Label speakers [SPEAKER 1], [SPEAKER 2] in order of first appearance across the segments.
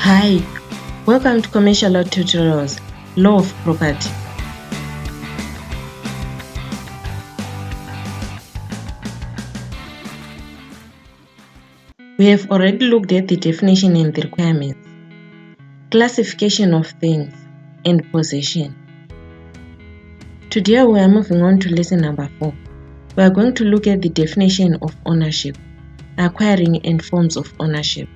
[SPEAKER 1] Hi, welcome to Commercial Law Tutorials, Law of Property. We have already looked at the definition and the requirements, classification of things, and possession. Today we are moving on to lesson number 4. We are going to look at the definition of ownership, acquiring and forms of ownership.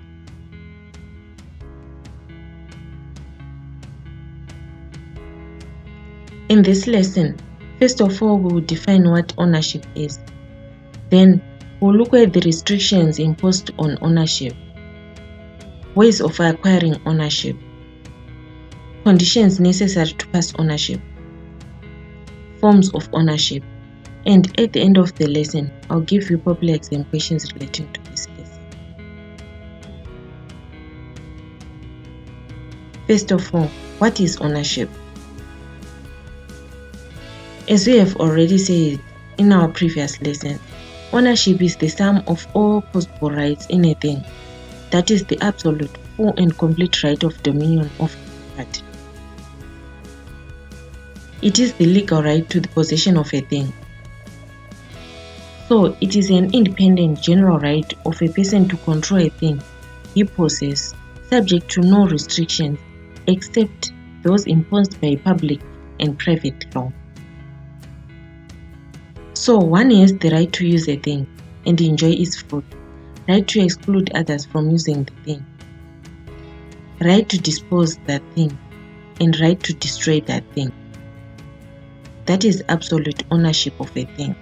[SPEAKER 1] In this lesson, first of all, we will define what ownership is. Then, we'll look at the restrictions imposed on ownership, ways of acquiring ownership, conditions necessary to pass ownership, forms of ownership, and at the end of the lesson, I'll give you popular exam questions relating to this lesson. First of all, what is ownership? As we have already said in our previous lesson, ownership is the sum of all possible rights in a thing, that is the absolute, full and complete right of dominion of property. It is the legal right to the possession of a thing. So, it is an independent general right of a person to control a thing he possesses, subject to no restrictions except those imposed by public and private law. So, one has the right to use a thing and enjoy its fruit, right to exclude others from using the thing, right to dispose that thing, and right to destroy that thing. That is absolute ownership of a thing.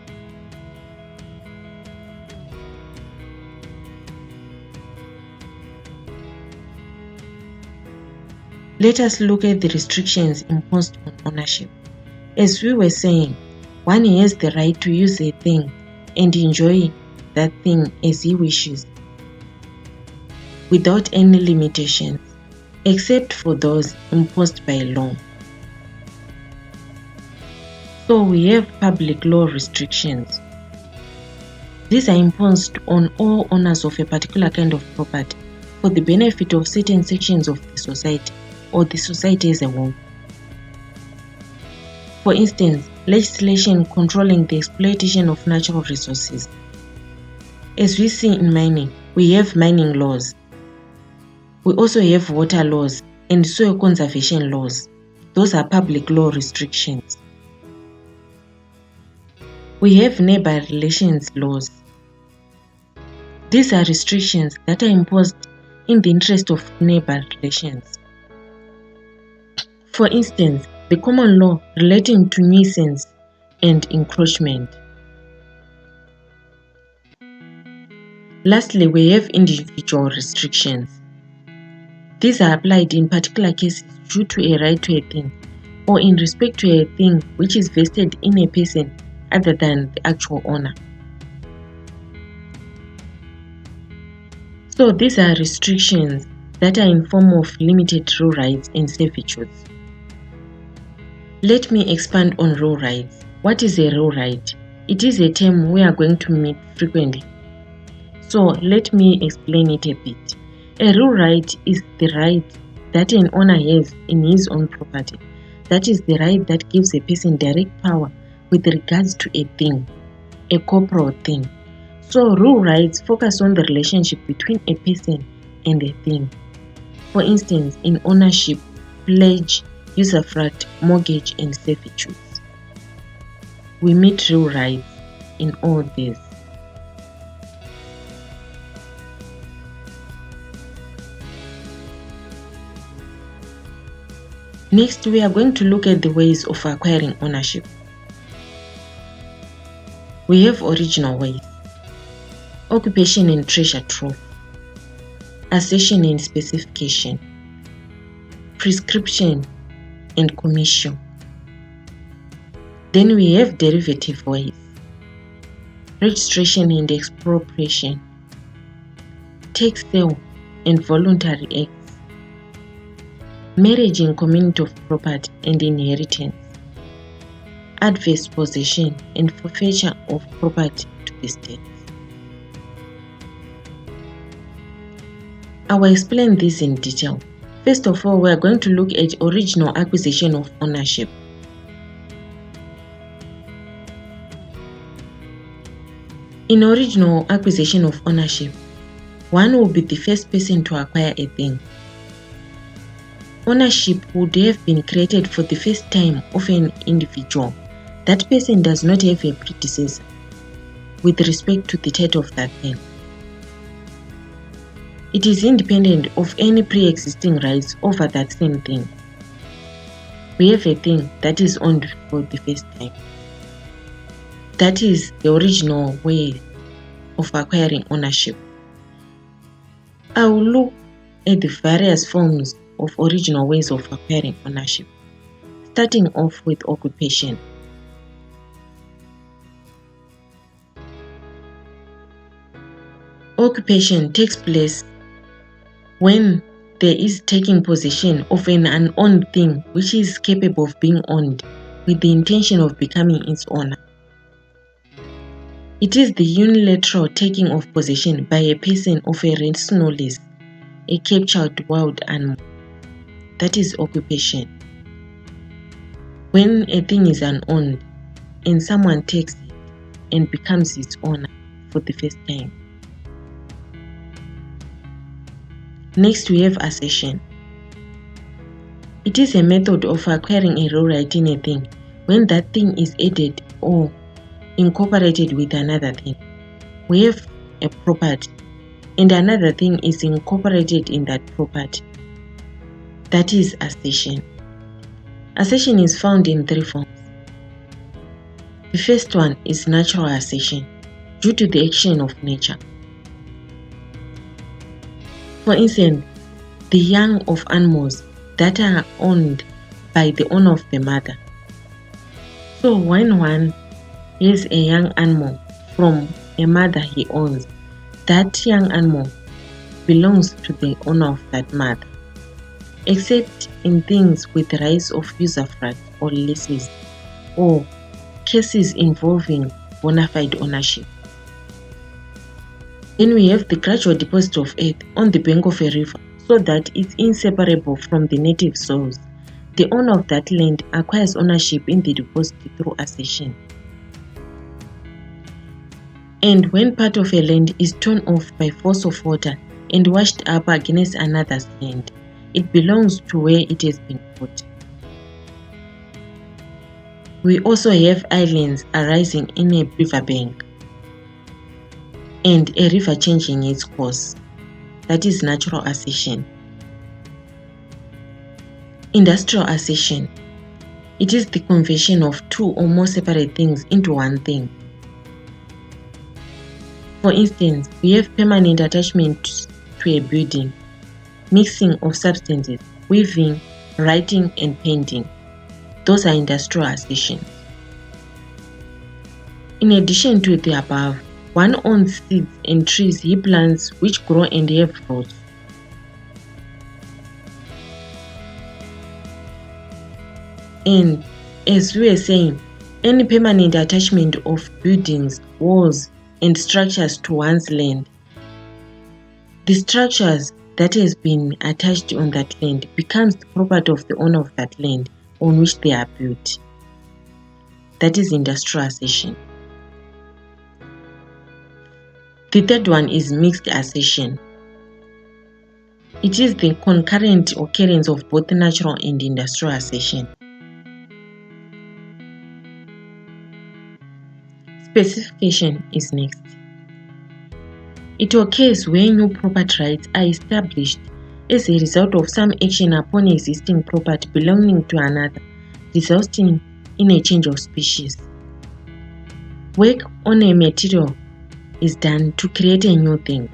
[SPEAKER 1] Let us look at the restrictions imposed on ownership. As we were saying, one has the right to use a thing and enjoy that thing as he wishes, without any limitations, except for those imposed by law. So we have public law restrictions. These are imposed on all owners of a particular kind of property for the benefit of certain sections of the society or the society as a whole. For instance, legislation controlling the exploitation of natural resources. As we see in mining, we have mining laws. We also have water laws and soil conservation laws. Those are public law restrictions. We have neighbor relations laws. These are restrictions that are imposed in the interest of neighbor relations. For instance, the common law relating to nuisance and encroachment. Lastly, we have individual restrictions. These are applied in particular cases due to a right to a thing or in respect to a thing which is vested in a person other than the actual owner. So these are restrictions that are in form of limited real rights and servitudes. Let me expand on real rights. What is a real right? It is a term we are going to meet frequently. So let me explain it a bit. A real right is the right that an owner has in his own property. That is the right that gives a person direct power with regards to a thing, a corporal thing. So real rights focus on the relationship between a person and a thing. For instance, in ownership, pledge, usufruct, mortgage, and servitudes. We meet real rights in all these. Next, we are going to look at the ways of acquiring ownership. We have original ways: occupation and treasure trove, accession and specification, prescription and commixtio. Then we have derivative ways: registration and expropriation, tax sale and voluntary acts, marriage in community of property and inheritance, adverse possession and forfeiture of property to the state. I will explain this in detail First of all, we are going to look at original acquisition of ownership. In original acquisition of ownership, one will be the first person to acquire a thing. Ownership would have been created for the first time of an individual. That person does not have a predecessor with respect to the title of that thing. It is independent of any pre-existing rights over that same thing. We have a thing that is owned for the first time. That is the original way of acquiring ownership. I will look at the various forms of original ways of acquiring ownership, starting off with occupation. Occupation takes place when there is taking possession of an unowned thing which is capable of being owned with the intention of becoming its owner. It is the unilateral taking of possession by a person of a rational lease, a captured wild animal. That is occupation. When a thing is unowned and someone takes it and becomes its owner for the first time. Next, we have accession. It is a method of acquiring a real right in a thing when that thing is added or incorporated with another thing. We have a property and another thing is incorporated in that property. That is accession. Accession is found in three forms. The first one is natural accession, due to the action of nature. For instance, the young of animals that are owned by the owner of the mother. So when one has a young animal from a mother he owns, that young animal belongs to the owner of that mother, except in things with rights of usufruct or leases, or cases involving bona fide ownership. Then we have the gradual deposit of earth on the bank of a river so that it's inseparable from the native soils. The owner of that land acquires ownership in the deposit through accession. And when part of a land is torn off by force of water and washed up against another's land, it belongs to where it has been put. We also have islands arising in a riverbank and a river changing its course. That is natural accession. Industrial accession. It is the conversion of two or more separate things into one thing. For instance, we have permanent attachment to a building, mixing of substances, weaving, writing, and painting. Those are industrial accessions. In addition to the above, one owns seeds and trees he plants which grow and have fruits. And as we were saying, any permanent attachment of buildings, walls, and structures to one's land, the structures that has been attached on that land becomes the property of the owner of that land on which they are built. That is industrial accession. The third one is mixed accession. It is the concurrent occurrence of both natural and industrial accession. Specification is next. It occurs when new property rights are established as a result of some action upon existing property belonging to another, resulting in a change of species. Work on a material is done to create a new thing.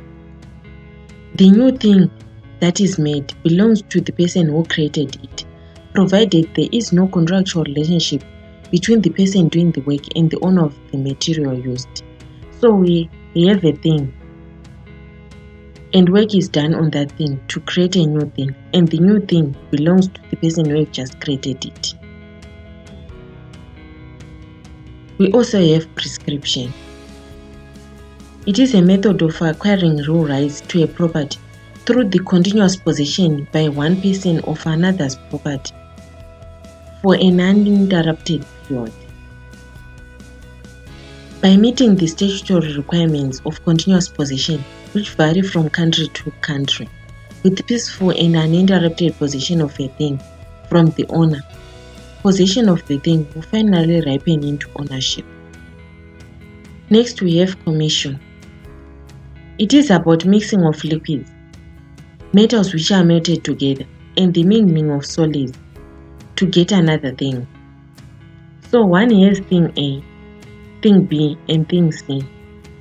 [SPEAKER 1] The new thing that is made belongs to the person who created it, provided there is no contractual relationship between the person doing the work and the owner of the material used. So we have a thing, and work is done on that thing to create a new thing, and the new thing belongs to the person who has just created it. We also have prescription. It is a method of acquiring real rights to a property through the continuous possession by one person of another's property for an uninterrupted period. By meeting the statutory requirements of continuous possession, which vary from country to country, with peaceful and uninterrupted possession of a thing from the owner, possession of the thing will finally ripen into ownership. Next, we have commixtio. It is about mixing of liquids, metals which are melted together, and the mingling of solids to get another thing. So one has thing A, thing B, and thing C.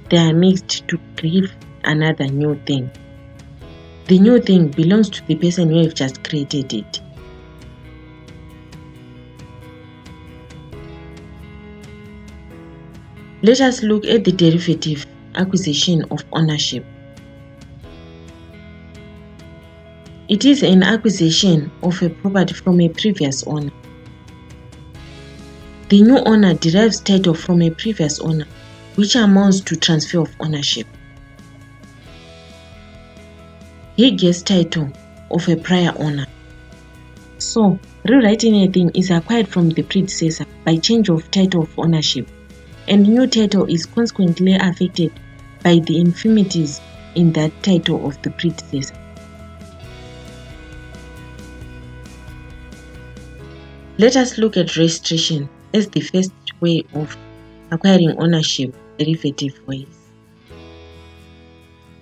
[SPEAKER 1] They are mixed to give another new thing. The new thing belongs to the person who have just created it. Let us look at the derivative acquisition of ownership. It is an acquisition of a property from a previous owner. The new owner derives title from a previous owner, which amounts to transfer of ownership. He gets title of a prior owner. So, rewriting a thing is acquired from the predecessor by change of title of ownership, and new title is consequently affected by the infirmities in that title of the predecessor. Let us look at registration as the first way of acquiring ownership derivative ways.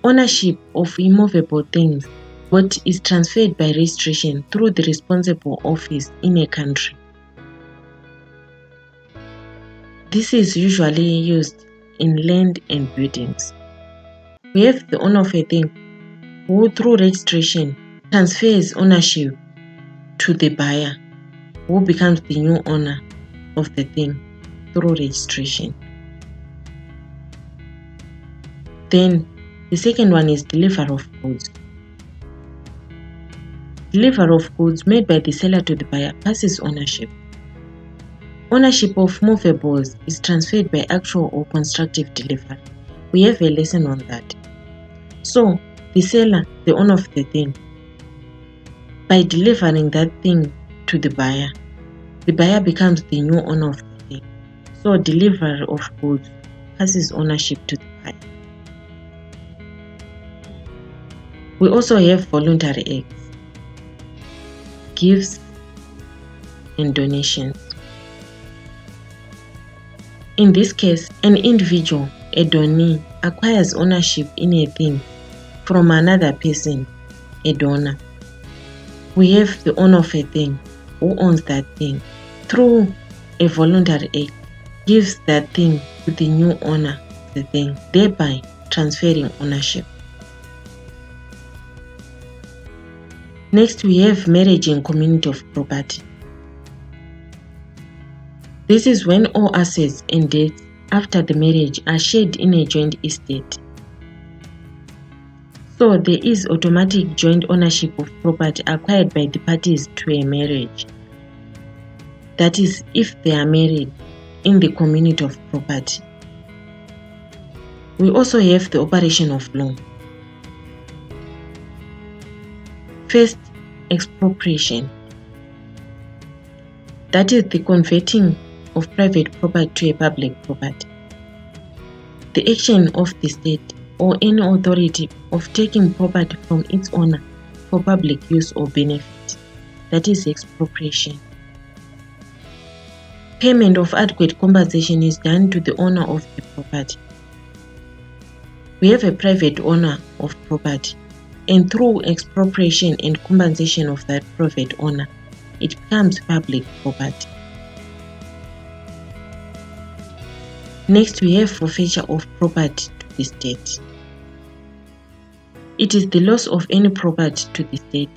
[SPEAKER 1] Ownership of immovable things what is transferred by registration through the responsible office in a country. This is usually used in land and buildings. We have the owner of a thing who through registration transfers ownership to the buyer, who becomes the new owner of the thing through registration. Then the second one is delivery of goods. Delivery of goods made by the seller to the buyer passes ownership. Ownership of movables is transferred by actual or constructive delivery. We have a lesson on that. So, the seller, the owner of the thing, by delivering that thing to the buyer becomes the new owner of the thing. So, delivery of goods passes ownership to the buyer. We also have voluntary acts, gifts, and donations. In this case, an individual, a donee, acquires ownership in a thing from another person, a donor. We have the owner of a thing who owns that thing through a voluntary act, gives that thing to the new owner of the thing, thereby transferring ownership. Next, we have marriage and community of property. This is when all assets and debts after the marriage are shared in a joint estate. So there is automatic joint ownership of property acquired by the parties to a marriage. That is, if they are married in the community of property. We also have the operation of law. First, expropriation. That is the converting of private property to a public property. The action of the state or any authority of taking property from its owner for public use or benefit. That is expropriation. Payment of adequate compensation is done to the owner of the property. We have a private owner of property, and through expropriation and compensation of that private owner, it becomes public property. Next, we have forfeiture of property to the state. It is the loss of any property to the state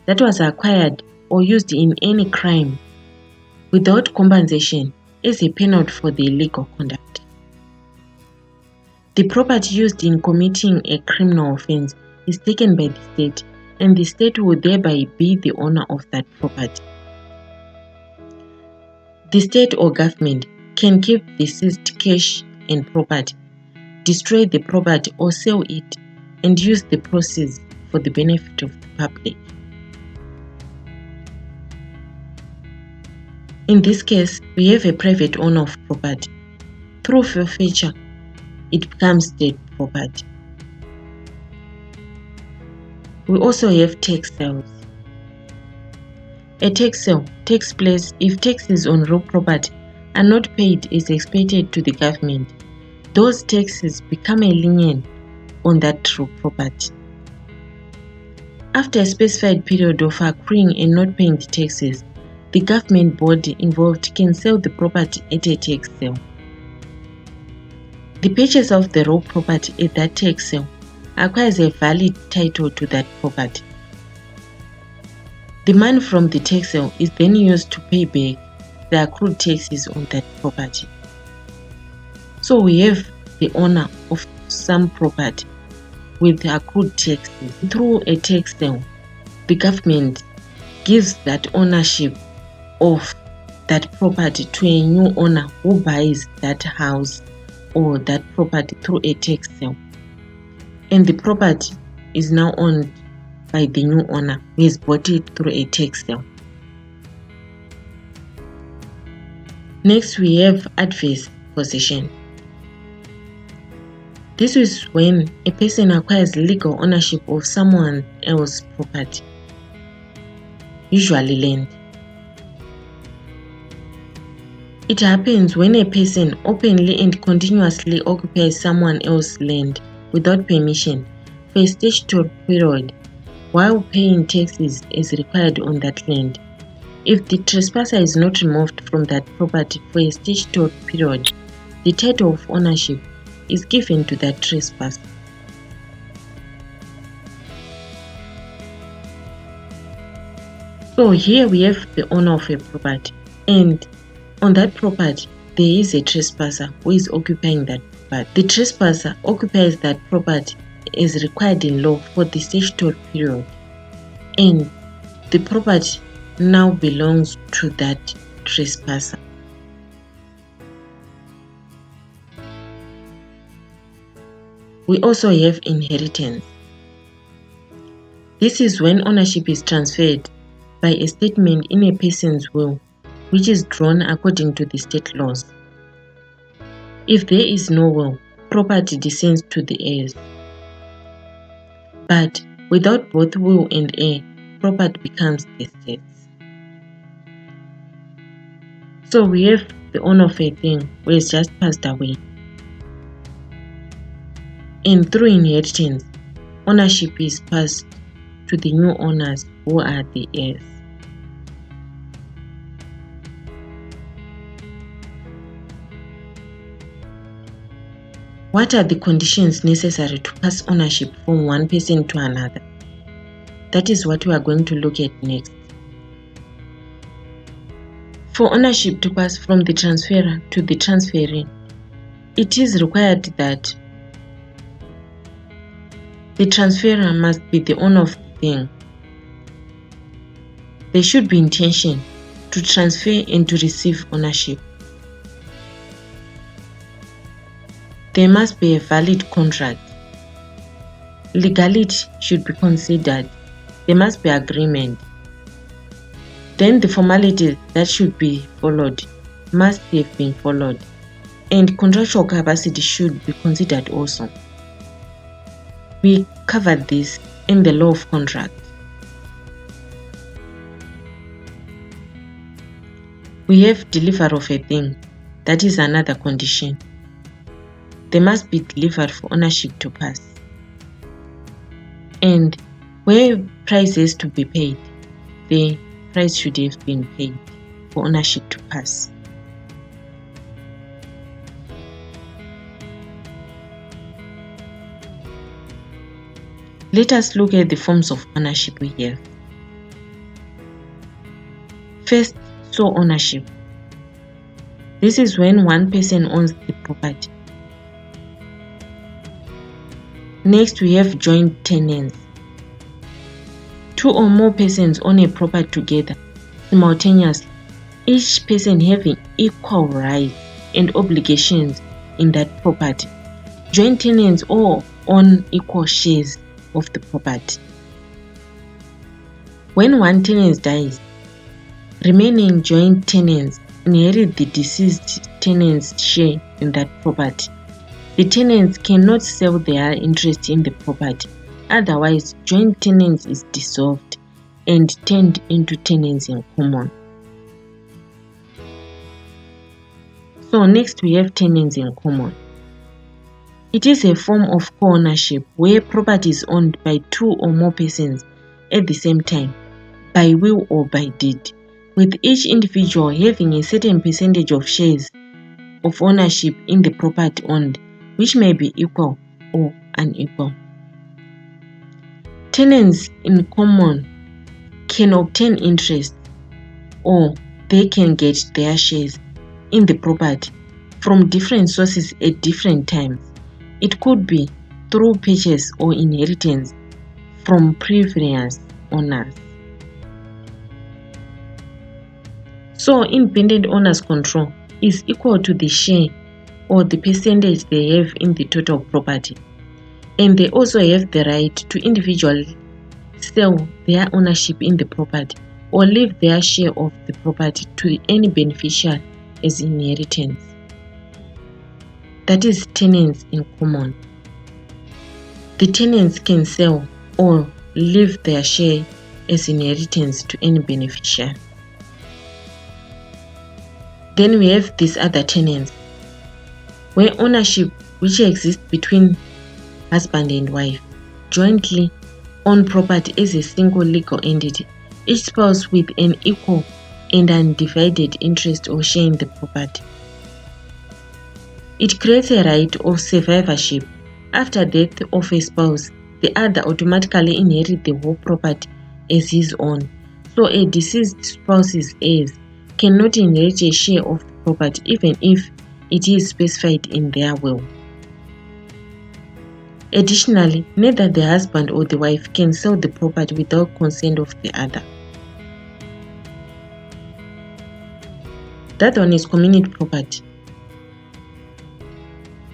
[SPEAKER 1] that was acquired or used in any crime without compensation as a penalty for the illegal conduct. The property used in committing a criminal offense is taken by the state, and the state will thereby be the owner of that property. The state or government can keep the seized cash and property, destroy the property or sell it, and use the proceeds for the benefit of the public. In this case, we have a private owner of property. Through forfeiture, it becomes state property. We also have tax sales. A tax sale takes place if taxes on real property are not paid as expected to the government. Those taxes become a lien on that real property. After a specified period of accruing and not paying the taxes, the government body involved can sell the property at a tax sale. The purchaser of the real property at that tax sale acquires a valid title to that property. The money from the tax sale is then used to pay back the accrued taxes on that property. So we have the owner of some property with accrued taxes. Through a tax sale, the government gives that ownership of that property to a new owner who buys that house or that property through a tax sale. And the property is now owned by the new owner who has bought it through a tax sale. Next, we have adverse possession. This is when a person acquires legal ownership of someone else's property, usually land. It happens when a person openly and continuously occupies someone else's land without permission for a statutory period while paying taxes as required on that land. If the trespasser is not removed from that property for a statutory period, the title of ownership is given to that trespasser. So here we have the owner of a property, and on that property there is a trespasser who is occupying that property. The trespasser occupies that property as required in law for the statutory period, and the property now belongs to that trespasser. We also have inheritance. This is when ownership is transferred by a statement in a person's will, which is drawn according to the state laws. If there is no will, property descends to the heirs. But without both will and heir, property becomes the state's. So we have the owner of a thing who has just passed away. And through inheritance, ownership is passed to the new owners who are the heirs. What are the conditions necessary to pass ownership from one person to another? That is what we are going to look at next. For ownership to pass from the transferor to the transferee, it is required that the transferor must be the owner of the thing. There should be intention to transfer and to receive ownership. There must be a valid contract. Legality should be considered. There must be agreement. Then the formalities that should be followed must have been followed, and contractual capacity should be considered also. We covered this in the law of contract. We have delivery of a thing. That is another condition. They must be delivered for ownership to pass. And where price is to be paid, the price should have been paid for ownership to pass. Let us look at the forms of ownership we have. First, sole ownership. This is when one person owns the property. Next, we have joint tenants. Two or more persons own a property together simultaneously, each person having equal rights and obligations in that property. Joint tenants all own equal shares of the property. When one tenant dies, remaining joint tenants inherit the deceased tenant's share in that property. The tenants cannot sell their interest in the property, otherwise joint tenants is dissolved and turned into tenants in common. So next we have tenants in common. It is a form of co-ownership where property is owned by two or more persons at the same time, by will or by deed, with each individual having a certain percentage of shares of ownership in the property owned, which may be equal or unequal. Tenants in common can obtain interest, or they can get their shares in the property from different sources at different times. It could be through purchase or inheritance from previous owners. So independent owners' control is equal to the share or the percentage they have in the total property, and they also have the right to individually sell their ownership in the property or leave their share of the property to any beneficiary as inheritance. That is tenants in common. The tenants can sell or leave their share as inheritance to any beneficiary. Then we have these other tenants, where ownership which exists between husband and wife jointly own property as a single legal entity, each spouse with an equal and undivided interest or share in the property. It creates a right of survivorship. After death of a spouse, the other automatically inherits the whole property as his own. So a deceased spouse's heirs cannot inherit a share of the property even if it is specified in their will. Additionally, neither the husband or the wife can sell the property without consent of the other. That one is community property.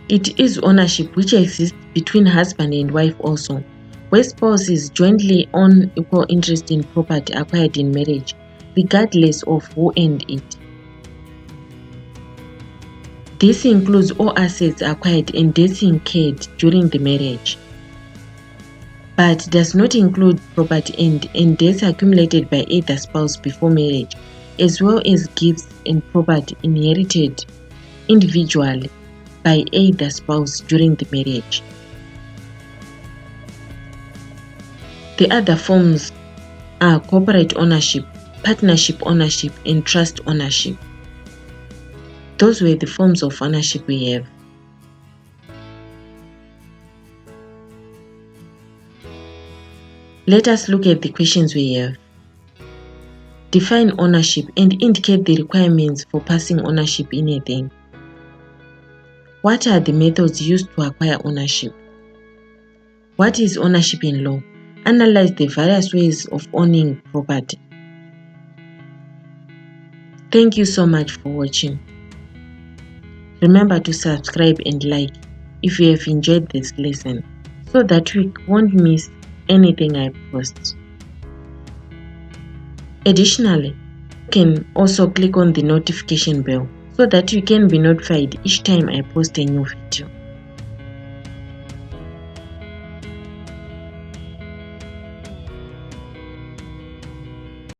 [SPEAKER 1] It is ownership which exists between husband and wife also, where spouses jointly own equal interest in property acquired in marriage, regardless of who owned it. This includes all assets acquired and debts incurred during the marriage, but does not include property and debts accumulated by either spouse before marriage, as well as gifts and property inherited individually by either spouse during the marriage. The other forms are corporate ownership, partnership ownership, and trust ownership. Those were the forms of ownership we have. Let us look at the questions we have. Define ownership and indicate the requirements for passing ownership in a thing. What are the methods used to acquire ownership? What is ownership in law? Analyze the various ways of owning property. Thank you so much for watching. Remember to subscribe and like if you have enjoyed this lesson so that you won't miss anything I post. Additionally, you can also click on the notification bell so that you can be notified each time I post a new video.